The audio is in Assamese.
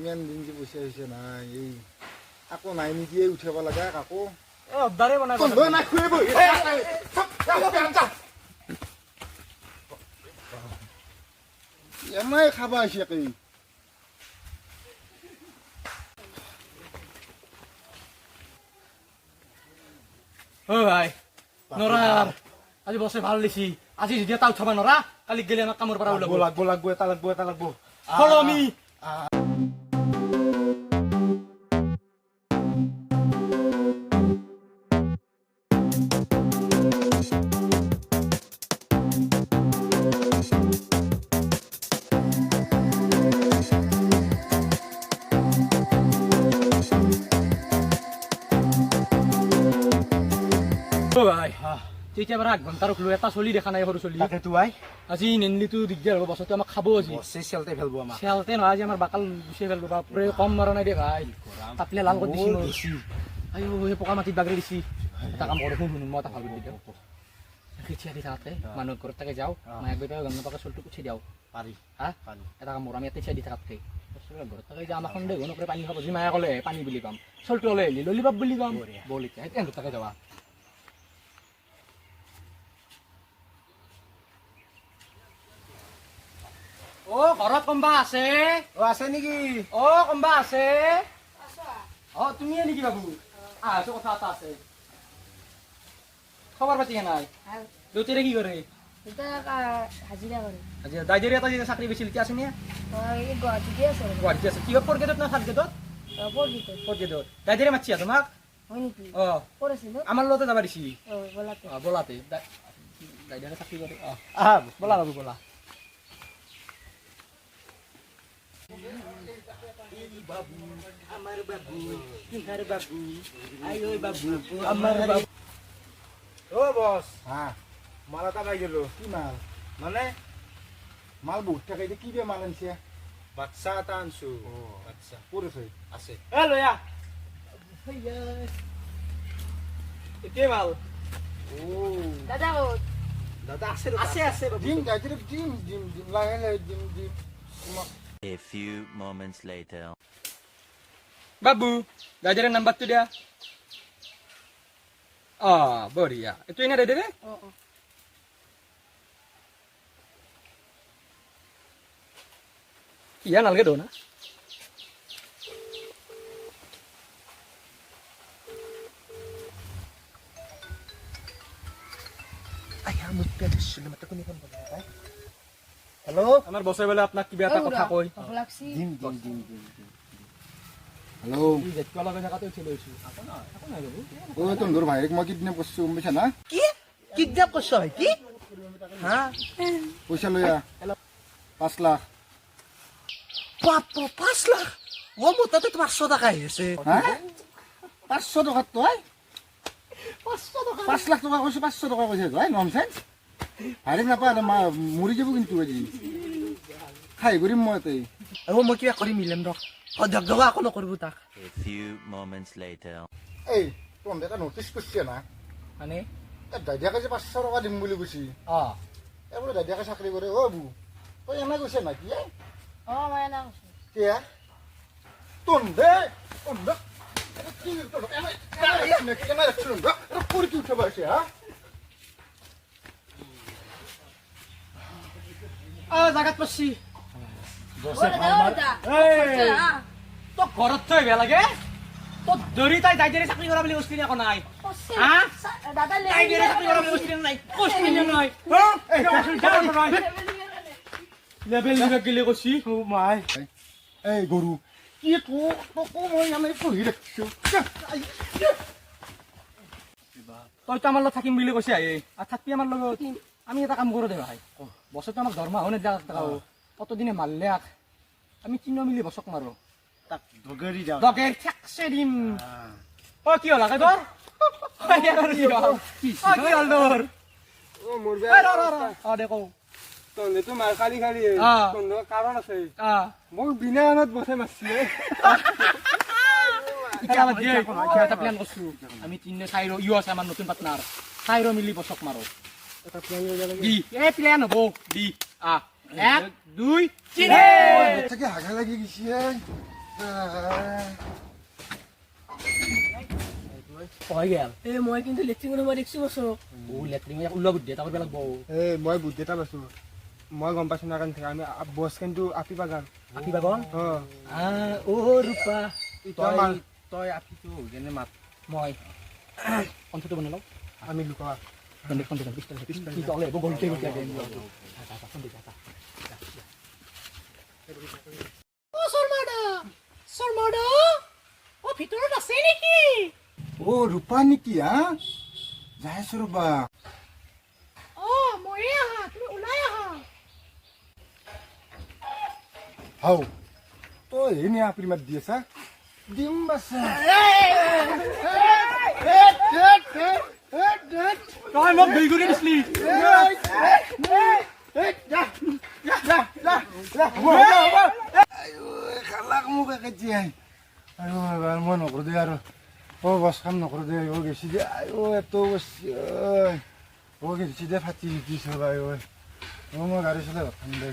ইমান দিন যে পইচা হৈছে নাই এই আকৌ নাই নিদিয়ে উঠাব লাগে আকৌ অদ্দাৰে বনাই নাই খুৱাব এমাই খাবা আহিছে কি ও ভাই নৰাৰ আজি বছে ভাল দিছি আজি যেতিয়া তা উঠাবা নৰা কালি গেলে আমাক কামৰ পৰা ওলাব লাগব এটা লাগব follow me ভাই তেতিয়া বাৰ 1 ঘণ্টা ৰখলো এটা চলি দেখা নাই সৰু চলি তাকে তো ভাই আজি নেনলিটো দিগদাৰ হ'ব বছৰটো আমাক খাব আজি বছে চেলতে ফেলবো আমাক চেলতে নহয় আজি আমাৰ বাকাল গুচি ফেলব বাপৰে কম মাৰা নাই দে ভাই কাপলে লাল কৰি দিছি আয়ো এই পকা মাটিত বাগৰি দিছি এটা কাম কৰো শুন মই এটা ভাল বুদ্ধি দিওঁ খিচিয়া দি থাকতে মানুহ ঘৰত তাকে যাওঁ মাইক বেটাও গম নাপাকে চলটো উঠি দিওঁ পাৰি হা এটা কাম কৰো আমি ইয়াতে দি থাকতে ঘৰত তাকে যাওঁ আমাক সন্দেহ নকৰে পানী খাব যি মায়ে ক'লে পানী বুলি কম চলটো হ'লে ললিপপ বুলি কম বল এতিয়া সেইটো তাকে যাৱা ও ঘৰত কোনবা আছে ও আছে নেকি ও কোনবা আছে ও তুমি নেকি বাবু আছো কথা এটা আছে খবৰ পাতি নাই দুটিৰে কি কৰে এটা হাজিৰা কৰে আজি দাইজেৰি এটা যে চাকৰি বেছি লিখি আছে নে এই গুৱাহাটীতে আছে গুৱাহাটী আছে কি ফোৰ গেটত না থাৰ্ড গেটত পঢ়িতে ফোৰ গেটত দাইজেৰি মাতছি তোমাক হয় নেকি অ পঢ়িছিল আমাৰ লগতে যাবা দিছি বলাতে বলাতে দাইজেৰি চাকৰি কৰে আহা বলা বাবু বলা বাবু আমার বাবু তোমার বাবু আয় ওই বাবু আমার বাবু ও বস হ্যাঁ মাল এটা পাই গেল কি মাল মানে মাল বহুত থাকে কি বে মাল আনছে বাচ্চা এটা আনছো বাচ্চা ক'ত আছে আছে এ লয়া একে ভাল ও দাদা ক'ত দাদা আছে আছে আছে বাবু জিম গাইতে জিম লাহে gym A few moments later. বাবু দাইজেরির নাম্বারটা দিয়া বঢ়িয়া এইটো এনে দাইজেৰি ইয়া নালগে দো না হেল্ল' আমাৰ বছে বলে আপোনাক কিবা এটা কথা কই লাগছি জিম হেল্ল' যেতকা লগে জায়গাতে উঠি লৈছো ও তোৰ ভাইক মই কিডনেপ কৰিছো গম পাইছা না কি কিডন্যাপ করছ ভাই কি হ্যাঁ পইচা লৈ আহ 5 লাখ বাপরে 5 লাখ ও মোটাতে 500 টাকা হয়েছে হ্যাঁ 500 টকা তই 5 লাখ টকা কৈছো 500 টকা কৈছে তই ননসেন্স হাৰি নাপায় মৰি যাব কিন্তু আজি খাই কৰিম মই তই ও মই কিবা কৰি মিলেম ৰ অধ্যক দগা আকো নকৰবো তাক A few moments later. এই তোন এটা নটিচ কৰিছে না মানে দাদিয়াকে যে 500 টকা দিম বুলি কৈছি এই বোলে দাদিয়াকে চাকৰি কৰে অ বু তই এনে কৈছে নাকি মই না কিয়া তোন দে কি তোন এনে কেনে ৰাখছিলো কৰি কি উঠাব আছে হা জাগাত পছি দাদা তো ঘৰত থৈ বেয়া লাগে তো দৰি তাই দাইজেৰি চাকৰি কৰা বুলি কৈছিলি আকৌ নাই হা দাদা দাইজেৰি চাকৰি কৰা বুলি কৈছিলি নাই কৈছিলি নাই লেবেল দিবা গেলে কৈছি ও মাই এই গৰু কি তোক মই এনে পঢ়ি ৰাখিছো তইতো আমাৰ লগত থাকিম বুলি কৈছে আহে আৰু থাকবি আমাৰ লগত আমি এটা কাম কৰো দে ভাই বছৰটো আমাক দৰমহা হনে কতদিনে মাৰলে আমি তিন মিলি বছক মাৰো তাক দগৰি যাও দগেৰ ঠেকছে দিম কি হল আগে তোৰ কি হল তোৰ ও মোর দে কওঁ তন্দে তো মার খালি খালি তন্দ কারণ আছে মোক বিনা আনত বসে মারছি প্লেন করছো আমি তিনে চাইরো ইও আছে আমার নতুন পার্টনার চাইরো মিলি বছক মাৰো দি এই প্লেন হব দি 1 2 3 হাগা লাগি গেছি হৈ গেল এ মই কিন্তু লেট্ৰিন কৰিব দেখিছো বছৰ লেট্ৰিন ওলোৱা বুদ্ধি এটা কৰিব লাগিব এই মই বুদ্ধি এটা পাইছো মই গম পাইছো না কাৰণ আমি বছ কিন্তু আপি বাগান আপি বাগন অ ৰূপা তই মাল- তই আপিটো যেনে মাত মই কণ্ঠটো বনাই লওঁ আমি লুকা কি ক'লে এইবোৰ গলকে গলকে ভিতৰত আছে নেকি অ ৰূপা নেকি হা যাই আছো ৰবা ময়ে আহা তুমি ওলাই আহা হাও তই এনে আপনি মাত দি আছা দিম বাছা তই মোক দুই কৰি দিছিলি খালাক মোক একেতিয়াই আয়ো এবাৰ মই নকৰোঁ দে আৰু বছ কাম নকৰোঁ দে গেছি দে আয়ো এত বছি গেছি দে ফাটি দিছ ৰবা মই গাড়ী চলাই ভাত খাম দে